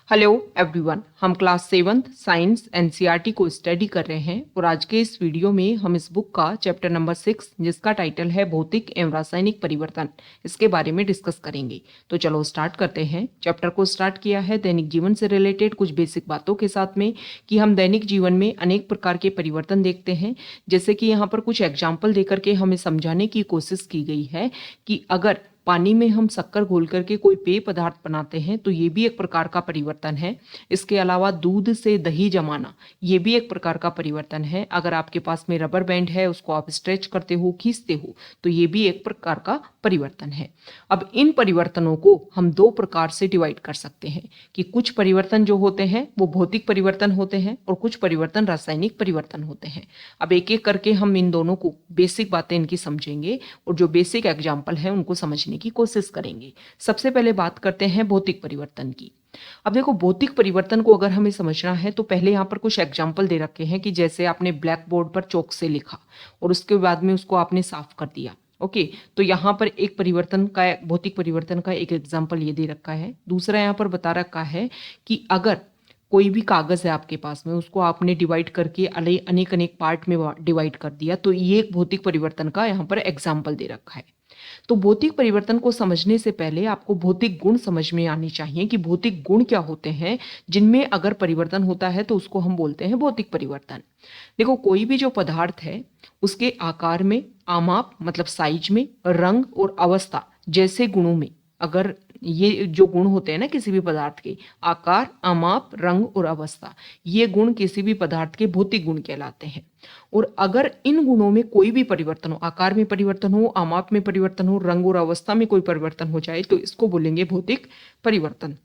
Hello everyone, हम class 7th science NCERT को study कर रहे हैं और आज के इस वीडियो में हम इस बुक का चैप्टर नंबर 6 जिसका टाइटल है भौतिक एवं रासायनिक परिवर्तन, इसके बारे में डिस्कस करेंगे। तो चलो स्टार्ट करते हैं। चैप्टर को स्टार्ट किया है दैनिक जीवन से रिलेटेड कुछ बेसिक बातों के साथ में कि हम दैनिक जीवन में अनेक प्रकार के परिवर्तन देखते हैं। जैसे कि यहाँ पर कुछ एग्जाम्पल देकर के हमें समझाने की कोशिश की गई है कि अगर पानी में हम शक्कर घोल करके कोई पेय पदार्थ बनाते हैं तो ये भी एक प्रकार का परिवर्तन है। इसके अलावा दूध से दही जमाना, ये भी एक प्रकार का परिवर्तन है। अगर आपके पास में रबर बैंड है, उसको आप स्ट्रेच करते हो, खींचते हो, तो ये भी एक प्रकार का परिवर्तन है। अब इन परिवर्तनों को हम दो प्रकार से डिवाइड कर सकते हैं कि कुछ परिवर्तन जो होते हैं वो भौतिक परिवर्तन होते हैं और कुछ परिवर्तन रासायनिक परिवर्तन होते हैं। अब एक एक करके हम इन दोनों को बेसिक बातें इनकी समझेंगे और जो बेसिक एग्जाम्पल है उनको समझने की कोशिश करेंगे। सबसे पहले बात करते हैं भौतिक परिवर्तन की। अब देखो, भौतिक परिवर्तन को अगर हमें समझना है तो पहले यहाँ पर कुछ एग्जाम्पल दे रखे हैं कि जैसे आपने ब्लैक बोर्ड पर चौक से लिखा और उसके बाद में उसको आपने साफ कर दिया। ओके, तो यहाँ पर एक परिवर्तन का, भौतिक परिवर्तन का एक एग्जाम्पल ये दे रखा है। दूसरा यहाँ पर बता रखा है कि अगर कोई भी कागज है आपके पास में, उसको आपने डिवाइड करके अनेक अनेक पार्ट में डिवाइड कर दिया, तो ये एक भौतिक परिवर्तन का यहाँ पर एग्जाम्पल दे रखा है। तो भौतिक परिवर्तन को समझने से पहले आपको भौतिक गुण समझ में आनी चाहिए कि भौतिक गुण क्या होते हैं जिनमें अगर परिवर्तन होता है तो उसको हम बोलते हैं भौतिक परिवर्तन। देखो, कोई भी जो पदार्थ है उसके आकार में, आमाप मतलब साइज में, रंग और अवस्था जैसे गुणों में, अगर ये जो गुण होते हैं ना किसी भी पदार्थ के, आकार, आमाप, रंग और अवस्था, ये गुण किसी भी पदार्थ के भौतिक गुण कहलाते हैं। और अगर इन गुणों में कोई भी परिवर्तन हो, आकार में परिवर्तन हो, आमाप में परिवर्तन हो, रंग और अवस्था में कोई परिवर्तन हो जाए, तो इसको बोलेंगे भौतिक परिवर्तन।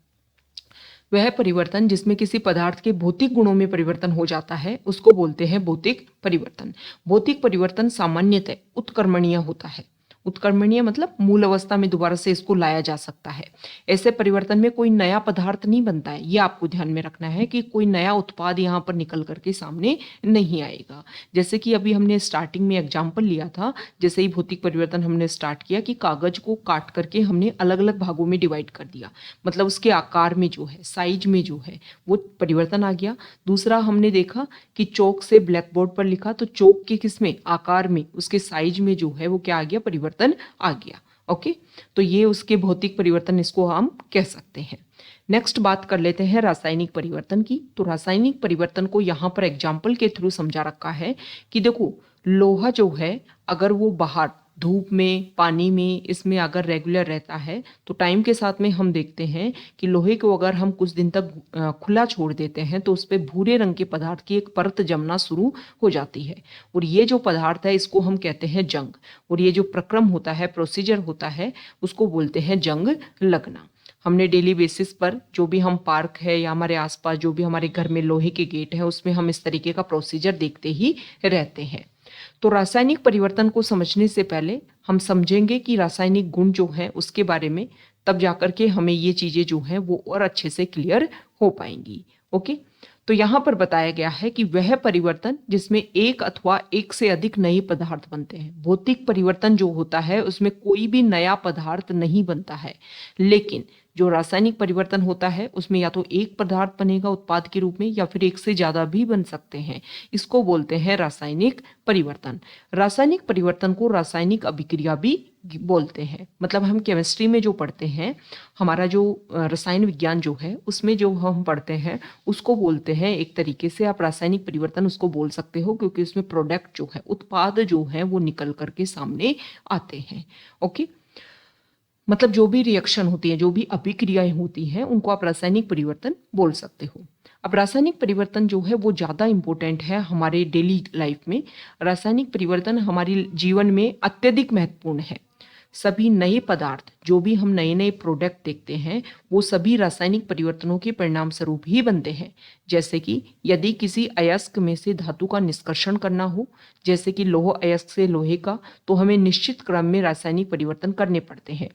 वह परिवर्तन जिसमें किसी पदार्थ के भौतिक गुणों में परिवर्तन हो जाता है उसको बोलते हैं भौतिक परिवर्तन। भौतिक परिवर्तन सामान्यतः उत्कर्मणीय होता है। उत्कर्मणीय मतलब मूल अवस्था में दोबारा से इसको लाया जा सकता है। ऐसे परिवर्तन में कोई नया पदार्थ नहीं बनता है, ये आपको ध्यान में रखना है कि कोई नया उत्पाद यहाँ पर निकल करके सामने नहीं आएगा। जैसे कि अभी हमने स्टार्टिंग में एग्जाम्पल लिया था, जैसे ही भौतिक परिवर्तन हमने स्टार्ट किया कि कागज को काट करके हमने अलग अलग भागों में डिवाइड कर दिया, मतलब उसके आकार में जो है, साइज में जो है, वो परिवर्तन आ गया। दूसरा हमने देखा कि चौक से ब्लैक बोर्ड पर लिखा तो चौक के किसमें, आकार में, उसके साइज में जो है वो क्या आ गया, परिवर्तन आ गया। ओके, तो ये उसके भौतिक परिवर्तन, इसको हम कह सकते हैं। नेक्स्ट बात कर लेते हैं रासायनिक परिवर्तन की। तो रासायनिक परिवर्तन को यहाँ पर एग्जाम्पल के थ्रू समझा रखा है कि देखो, लोहा जो है अगर वो बाहर धूप में, पानी में, इसमें अगर रेगुलर रहता है तो टाइम के साथ में हम देखते हैं कि लोहे को अगर हम कुछ दिन तक खुला छोड़ देते हैं तो उस पर भूरे रंग के पदार्थ की एक परत जमना शुरू हो जाती है। और ये जो पदार्थ है इसको हम कहते हैं जंग। और ये जो प्रक्रम होता है, प्रोसीजर होता है, उसको बोलते हैं जंग लगना। हमने डेली बेसिस पर जो भी हम पार्क है या हमारे आसपास जो भी हमारे घर में लोहे के गेट है उसमें हम इस तरीके का प्रोसीजर देखते ही रहते हैं। तो रासायनिक परिवर्तन को समझने से पहले हम समझेंगे कि रासायनिक गुण जो है उसके बारे में, तब जाकर के हमें ये चीजें जो हैं वो और अच्छे से क्लियर हो पाएंगी। ओके, तो यहाँ पर बताया गया है कि वह परिवर्तन जिसमें एक अथवा एक से अधिक नए पदार्थ बनते हैं। भौतिक परिवर्तन जो होता है उसमें कोई भी नया पदार्थ नहीं बनता है, लेकिन जो रासायनिक परिवर्तन होता है उसमें या तो एक पदार्थ बनेगा उत्पाद के रूप में या फिर एक से ज्यादा भी बन सकते हैं। इसको बोलते हैं रासायनिक परिवर्तन। रासायनिक परिवर्तन को रासायनिक अभिक्रिया भी बोलते हैं। मतलब हम केमिस्ट्री में जो पढ़ते हैं, हमारा जो रसायन विज्ञान जो है उसमें जो हम पढ़ते हैं उसको बोलते हैं, एक तरीके से आप रासायनिक परिवर्तन उसको बोल सकते हो, क्योंकि उसमें प्रोडक्ट जो है, उत्पाद जो है वो निकल करके सामने आते हैं। ओके, मतलब जो भी रिएक्शन होती है, जो भी अभिक्रियाएं होती हैं, उनको आप रासायनिक परिवर्तन बोल सकते हो। अब रासायनिक परिवर्तन जो है वो ज़्यादा इम्पोर्टेंट है हमारे डेली लाइफ में। रासायनिक परिवर्तन हमारे जीवन में अत्यधिक महत्वपूर्ण है। सभी नए पदार्थ, जो भी हम नए नए प्रोडक्ट देखते हैं, वो सभी रासायनिक परिवर्तनों के परिणाम स्वरूप ही बनते हैं। जैसे कि यदि किसी अयस्क में से धातु का निष्कर्षण करना हो, जैसे कि लौह अयस्क से लोहे का, तो हमें निश्चित क्रम में रासायनिक परिवर्तन करने पड़ते हैं।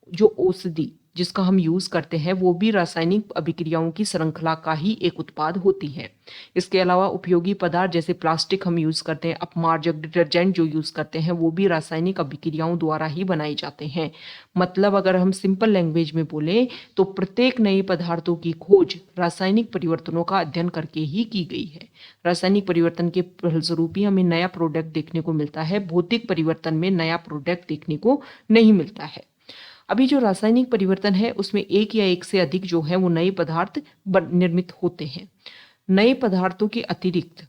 जो औषधि, जिसका हम यूज करते हैं वो भी रासायनिक अभिक्रियाओं की श्रृंखला का ही एक उत्पाद होती है। इसके अलावा उपयोगी पदार्थ जैसे प्लास्टिक हम यूज करते हैं, अपमार्जक, डिटर्जेंट जो यूज करते हैं वो भी रासायनिक अभिक्रियाओं द्वारा ही बनाए जाते हैं। मतलब अगर हम सिंपल लैंग्वेज में बोले तो प्रत्येक नए पदार्थों की खोज रासायनिक परिवर्तनों का अध्ययन करके ही की गई है। रासायनिक परिवर्तन के फलस्वरूप ही हमें नया प्रोडक्ट देखने को मिलता है, भौतिक परिवर्तन में नया प्रोडक्ट देखने को नहीं मिलता है। अभी जो रासायनिक परिवर्तन है उसमें एक या एक से अधिक जो है वो नए पदार्थ निर्मित होते हैं। नए पदार्थों के अतिरिक्त,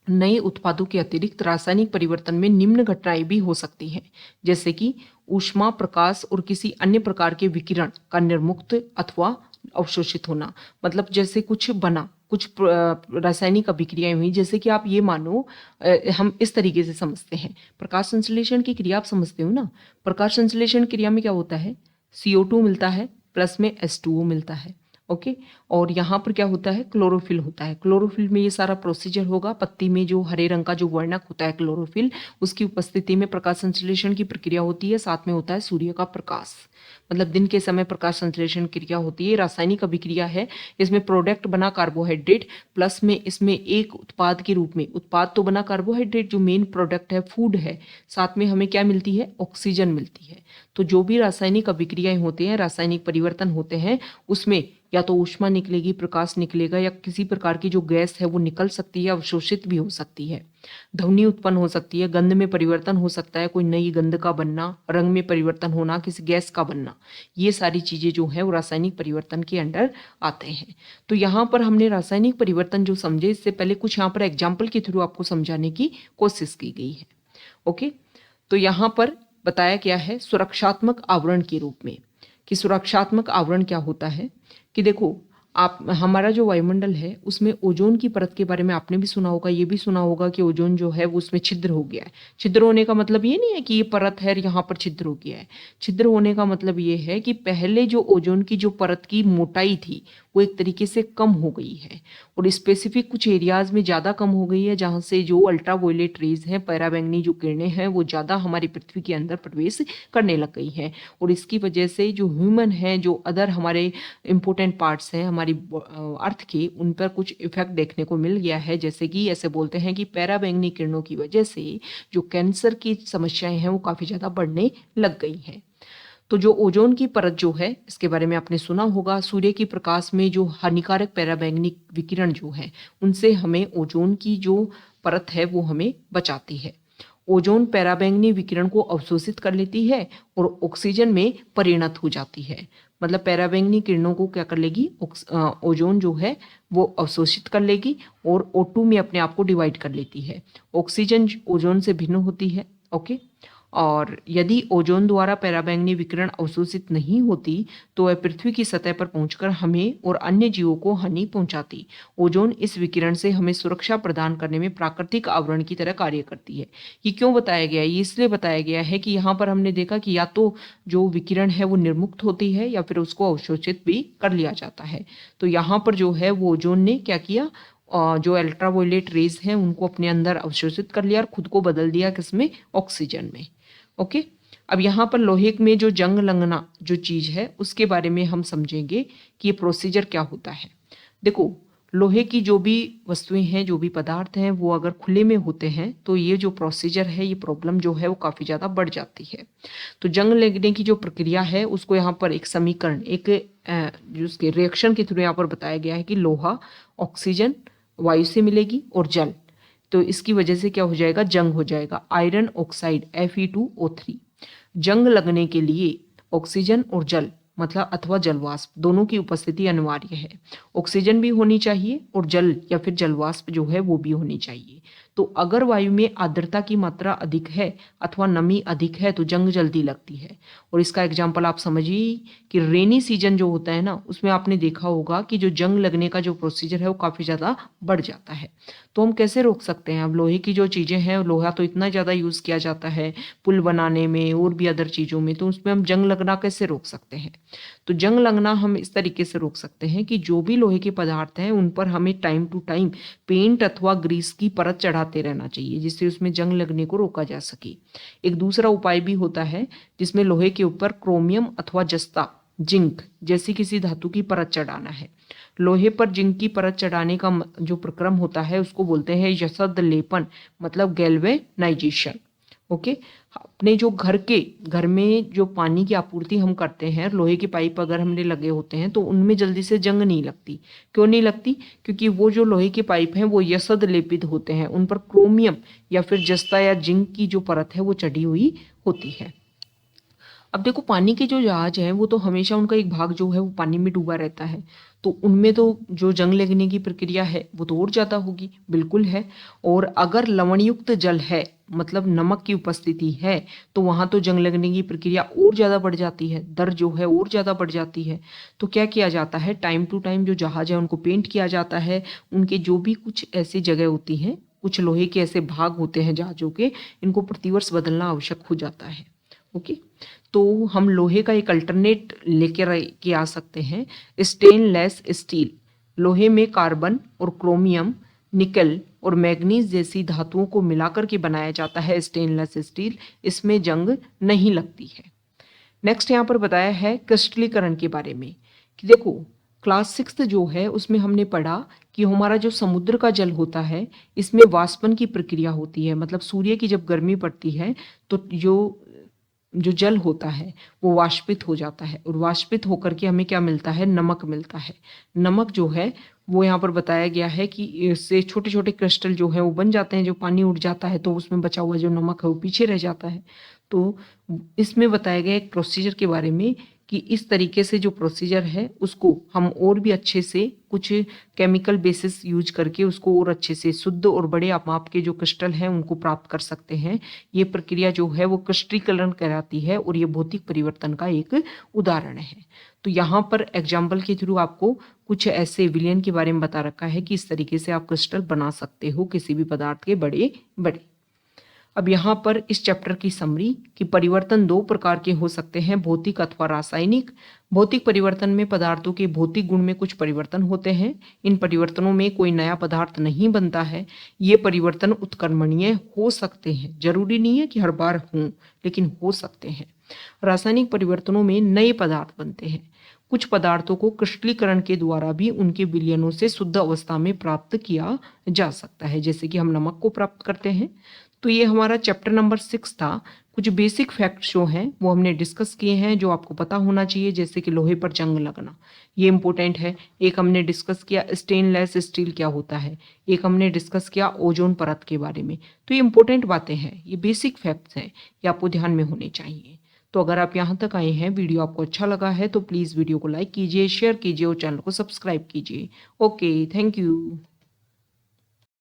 नए उत्पादों के अतिरिक्त रासायनिक परिवर्तन में निम्न घटनाएं भी हो सकती हैं, जैसे कि ऊष्मा, प्रकाश और किसी अन्य प्रकार के विकिरण का निर्मुक्त अथवा अवशोषित होना। मतलब जैसे कुछ बना, कुछ रासायनिक अभिक्रियाएं हुई, जैसे कि आप ये मानो, हम इस तरीके से समझते हैं, प्रकाश संश्लेषण की क्रिया आप समझते हो ना। प्रकाश संश्लेषण क्रिया में क्या होता है, CO2 मिलता है प्लस में H2O मिलता है। ओके, और यहाँ पर क्या होता है, क्लोरोफिल होता है। क्लोरोफिल में ये सारा प्रोसीजर होगा। पत्ती में जो हरे रंग का जो वर्णक होता है क्लोरोफिल, उसकी उपस्थिति में प्रकाश संश्लेषण की प्रक्रिया होती है। साथ में होता है सूर्य का प्रकाश, मतलब दिन के समय प्रकाश संश्लेषण क्रिया होती है। रासायनिक अभिक्रिया है, इसमें प्रोडक्ट बना कार्बोहाइड्रेट, प्लस में इसमें एक उत्पाद के रूप में, उत्पाद तो बना कार्बोहाइड्रेट, जो मेन प्रोडक्ट है फूड है, साथ में हमें क्या मिलती है, ऑक्सीजन मिलती है। तो जो भी रासायनिक अभिक्रियाएं होती हैं, रासायनिक परिवर्तन होते हैं, उसमें या तो ऊष्मा निकलेगी, प्रकाश निकलेगा, या किसी प्रकार की जो गैस है वो निकल सकती है, अवशोषित भी हो सकती है, ध्वनि उत्पन्न हो सकती है, गंध में परिवर्तन हो सकता है, कोई नई गंध का बनना, रंग में परिवर्तन होना, किसी गैस का बनना, ये सारी चीजें जो है वो रासायनिक परिवर्तन के अंडर आते हैं। तो यहाँ पर हमने रासायनिक परिवर्तन जो समझे, इससे पहले कुछ यहाँ पर एग्जाम्पल के थ्रू आपको समझाने की कोशिश की गई है। ओके, तो यहाँ पर बताया गया है सुरक्षात्मक आवरण के रूप में, कि सुरक्षात्मक आवरण क्या होता है। कि देखो, आप, हमारा जो वायुमंडल है उसमें ओजोन की परत के बारे में आपने भी सुना होगा, ये भी सुना होगा कि ओजोन जो है वो उसमें छिद्र हो गया है। छिद्र होने का मतलब ये नहीं है कि ये परत है यहाँ पर छिद्र हो गया है। छिद्र होने का मतलब ये है कि पहले जो ओजोन की जो परत की मोटाई थी वो एक तरीके से कम हो गई है, और स्पेसिफिक कुछ एरियाज में ज़्यादा कम हो गई है, जहाँ से जो अल्ट्रावायलेट रेज हैं, पराबैंगनी जो किरणें हैं, वो ज़्यादा हमारी पृथ्वी के अंदर प्रवेश करने लग गई हैं। और इसकी वजह से जो ह्यूमन है, जो अदर हमारे इंपॉर्टेंट पार्ट्स हैं हमारी अर्थ के, उन पर कुछ इफेक्ट देखने को मिल गया है। जैसे कि ऐसे बोलते हैं कि पराबैंगनी किरणों की वजह से जो कैंसर की समस्याएं हैं वो काफ़ी ज़्यादा बढ़ने लग गई हैं। तो जो ओजोन की परत जो है, इसके बारे में आपने सुना होगा, सूर्य की प्रकाश में जो हानिकारक पराबैंगनी विकिरण जो है, उनसे हमें ओजोन की जो परत है वो हमें बचाती है। ओजोन पराबैंगनी विकिरण को अवशोषित कर लेती है और ऑक्सीजन में परिणत हो जाती है। मतलब पराबैंगनी किरणों को क्या कर लेगी, ओजोन जो है वो अवशोषित कर लेगी और O2 में अपने आप को डिवाइड कर लेती है। ऑक्सीजन ओजोन से भिन्न होती है। ओके, और यदि ओजोन द्वारा पराबैंगनी विकिरण अवशोषित नहीं होती तो वह पृथ्वी की सतह पर पहुंचकर हमें और अन्य जीवों को हानि पहुंचाती। ओजोन इस विकिरण से हमें सुरक्षा प्रदान करने में प्राकृतिक आवरण की तरह कार्य करती है। ये क्यों बताया गया है, ये इसलिए बताया गया है कि यहाँ पर हमने देखा कि या तो जो विकिरण है वो निर्मुक्त होती है या फिर उसको अवशोषित भी कर लिया जाता है। तो यहाँ पर जो है वो ओजोन ने क्या किया, जो अल्ट्रावायलेट रेज हैं उनको अपने अंदर अवशोषित कर लिया और खुद को बदल दिया किसमें, ऑक्सीजन में। ओके, अब यहाँ पर लोहे में जो जंग लगना जो चीज़ है उसके बारे में हम समझेंगे कि ये प्रोसीजर क्या होता है। देखो, लोहे की जो भी वस्तुएं हैं, जो भी पदार्थ हैं, वो अगर खुले में होते हैं तो ये जो प्रोसीजर है, ये प्रॉब्लम जो है वो काफ़ी ज़्यादा बढ़ जाती है। तो जंग लगने की जो प्रक्रिया है उसको यहाँ पर एक समीकरण, एक जो उसके रिएक्शन के थ्रू यहाँ पर बताया गया है कि लोहा ऑक्सीजन वायु से मिलेगी और जल, तो इसकी वजह से क्या हो जाएगा, जंग हो जाएगा। आयरन ऑक्साइड Fe2O3, जंग लगने के लिए ऑक्सीजन और जल मतलब अथवा जलवाष्प दोनों की उपस्थिति अनिवार्य है। ऑक्सीजन भी होनी चाहिए और जल या फिर जलवाष्प जो है वो भी होनी चाहिए। तो अगर वायु में आर्द्रता की मात्रा अधिक है अथवा नमी अधिक है तो जंग जल्दी लगती है। और इसका एग्जाम्पल आप समझिए कि रेनी सीजन जो होता है ना, उसमें आपने देखा होगा कि जो जंग लगने का जो प्रोसीजर है वो काफ़ी ज़्यादा बढ़ जाता है। तो हम कैसे रोक सकते हैं? अब लोहे की जो चीज़ें हैं, लोहा तो इतना ज़्यादा यूज़ किया जाता है पुल बनाने में और भी अदर चीज़ों में, तो उसमें हम जंग लगना कैसे रोक सकते हैं? तो जंग लगना हम इस तरीके से रोक सकते हैं कि जो भी लोहे के पदार्थ हैं उन पर हमें टाइम टू टाइम पेंट अथवा ग्रीस की परत चढ़ाते रहना चाहिए, जिससे उसमें जंग लगने को रोका जा सके। एक दूसरा उपाय भी होता है जिसमें लोहे के ऊपर क्रोमियम अथवा जस्ता जिंक जैसी किसी धातु की परत चढ़ाना है। लोहे पर जिंक की परत चढ़ाने का जो प्रक्रम होता है उसको बोलते हैं यसद लेपन, मतलब गैल्वेनाइजेशन। ओके। अपने जो घर में जो पानी की आपूर्ति हम करते हैं, लोहे के पाइप अगर हमने लगे होते हैं तो उनमें जल्दी से जंग नहीं लगती। क्यों नहीं लगती? क्योंकि वो जो लोहे के पाइप हैं वो यसद लेपित होते हैं, उन पर क्रोमियम या फिर जस्ता या जिंक की जो परत है वो चढ़ी हुई होती है। अब देखो, पानी के जो जहाज हैं वो तो हमेशा उनका एक भाग जो है वो पानी में डूबा रहता है, तो उनमें तो जो जंग लगने की प्रक्रिया है वो तो और ज़्यादा होगी, बिल्कुल है। और अगर लवणयुक्त जल है, मतलब नमक की उपस्थिति है, तो वहाँ तो जंग लगने की प्रक्रिया और ज़्यादा बढ़ जाती है, दर जो है और ज़्यादा बढ़ जाती है। तो क्या किया जाता है, टाइम टू टाइम जो जहाज है उनको पेंट किया जाता है। उनके जो भी कुछ ऐसी जगह होती हैं, कुछ लोहे के ऐसे भाग होते हैं जहाज़ों के, इनको प्रतिवर्ष बदलना आवश्यक हो जाता है। ओके। तो हम लोहे का एक अल्टरनेट लेकर के आ सकते हैं, स्टेनलेस स्टील। लोहे में कार्बन और क्रोमियम, निकल और मैग्नीज जैसी धातुओं को मिलाकर के बनाया जाता है स्टेनलेस स्टील। इसमें जंग नहीं लगती है। नेक्स्ट यहाँ पर बताया है क्रिस्टलीकरण के बारे में कि देखो, क्लास 6 जो है उसमें हमने पढ़ा कि हमारा जो समुद्र का जल होता है इसमें वाष्पन की प्रक्रिया होती है। मतलब सूर्य की जब गर्मी पड़ती है तो जो जल होता है वो वाष्पित हो जाता है, और वाष्पित होकर के हमें क्या मिलता है, नमक मिलता है। नमक जो है वो यहाँ पर बताया गया है कि इससे छोटे छोटे क्रिस्टल जो है वो बन जाते हैं। जो पानी उड़ जाता है तो उसमें बचा हुआ जो नमक है वो पीछे रह जाता है। तो इसमें बताया गया एक प्रोसीजर के बारे में कि इस तरीके से जो प्रोसीजर है उसको हम और भी अच्छे से कुछ केमिकल बेसिस यूज करके उसको और अच्छे से शुद्ध और बड़े माप के जो क्रिस्टल हैं उनको प्राप्त कर सकते हैं। ये प्रक्रिया जो है वो क्रिस्टलीकरण कहलाती है, और ये भौतिक परिवर्तन का एक उदाहरण है। तो यहाँ पर एग्जाम्पल के थ्रू आपको कुछ ऐसे विलयन के बारे में बता रखा है कि इस तरीके से आप क्रिस्टल बना सकते हो किसी भी पदार्थ के बड़े बड़े। अब यहाँ पर इस चैप्टर की समरी कि परिवर्तन दो प्रकार के हो सकते हैं, भौतिक अथवा रासायनिक। भौतिक परिवर्तन में पदार्थों के भौतिक गुण में कुछ परिवर्तन होते हैं। इन परिवर्तनों में कोई नया पदार्थ नहीं बनता है। ये परिवर्तन उत्क्रमणीय हो सकते हैं, जरूरी नहीं है कि हर बार हों, लेकिन हो सकते हैं। रासायनिक परिवर्तनों में नए पदार्थ बनते हैं। कुछ पदार्थों को क्रिस्टलीकरण के द्वारा भी उनके विलयनों से शुद्ध अवस्था में प्राप्त किया जा सकता है, जैसे कि हम नमक को प्राप्त करते हैं। तो ये हमारा चैप्टर नंबर 6 था। कुछ बेसिक फैक्ट्स जो हैं वो हमने डिस्कस किए हैं जो आपको पता होना चाहिए, जैसे कि लोहे पर जंग लगना, ये इंपॉर्टेंट है। एक हमने डिस्कस किया स्टेनलेस स्टील क्या होता है, एक हमने डिस्कस किया ओजोन परत के बारे में। तो ये इंपॉर्टेंट बातें हैं, ये बेसिक फैक्ट्स हैं, ये आपको ध्यान में होने चाहिए। तो अगर आप यहाँ तक आए हैं, वीडियो आपको अच्छा लगा है तो प्लीज़ वीडियो को लाइक कीजिए, शेयर कीजिए और चैनल को सब्सक्राइब कीजिए। Okay, thank you.